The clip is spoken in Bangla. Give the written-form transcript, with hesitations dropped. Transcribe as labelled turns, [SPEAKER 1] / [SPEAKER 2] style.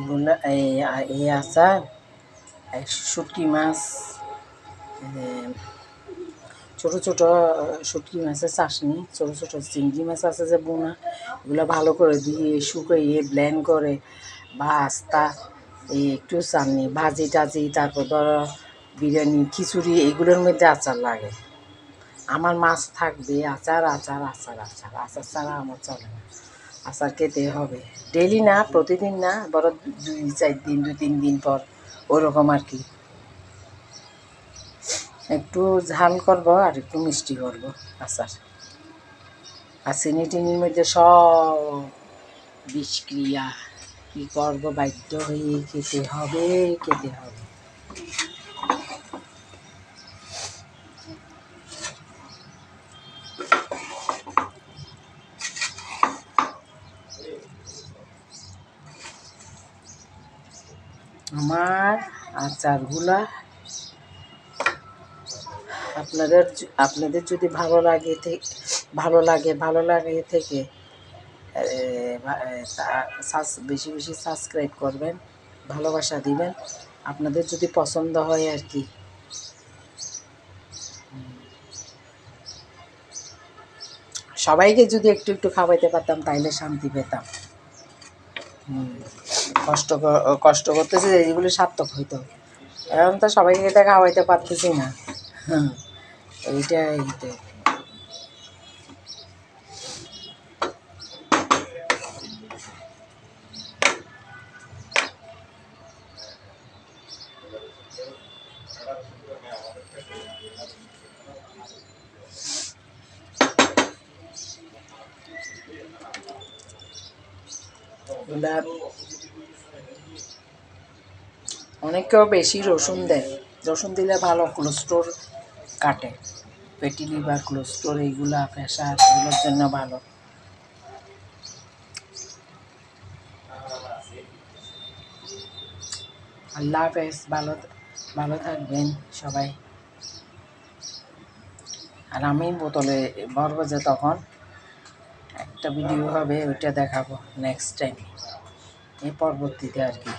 [SPEAKER 1] এগুলো এই আচার, শুটকি মাছ, ছোটো ছোটো শুটকি মাছের চাশনি, ছোটো ছোটো চিংড়ি মাছ আছে যে বোনা, এগুলো ভালো করে দিয়ে শুকিয়ে ব্লেন্ড করে, বা আস্তা এই একটু চাটনি ভাজি টাজি, তারপর ধরো বিরিয়ানি খিচুড়ি এগুলোর মধ্যে আচার লাগে। আমার মাছ থাকবে, আচার আচার আচার আচার আচার ছাড়া আমার চলে না। আচার খেতে হবে, ডেলি না, প্রতিদিন না, বড় 2-4 দিন 2-3 দিন পর ওরকম আর কি। একটু ঝাল করবো আর একটু মিষ্টি করবো আচার। আর চিনি টিনির মধ্যে সব বিষক্রিয়া, কী করবো, বাধ্য হয়ে খেতে হবে খেতে হবে। আমার আচারগুলা আপনাদের যদি ভালো লাগে থেকে বেশি বেশি সাবস্ক্রাইব করবেন, ভালোবাসা দিবেন, আপনাদের যদি পছন্দ হয় আর কি। সবাইকে যদি একটু একটু খাওয়াইতে পারতাম তাইলে শান্তি পেতাম। কষ্ট করতেছে এইগুলো সার্থক হইতো। এখন তো সবাইকে এটা খাওয়াইতে পারতেছি না। এইটাই অনেকেও বেশি রসুন দেয়, রসুন দিলে ভালো, কোলেস্ট্রল কাটে, ফ্যাটি লিভার, কোলেস্ট্রল, এইগুলা প্রেশার, এগুলোর জন্য ভালো। আল্লাহ হাফেজ, ভালো থাকবেন সবাই। আর আমি বোতলে ভরবো যে তখন একটা ভিডিও হবে, ওইটা দেখাবো নেক্সট টাইম, এই পরবর্তীতে আর কি।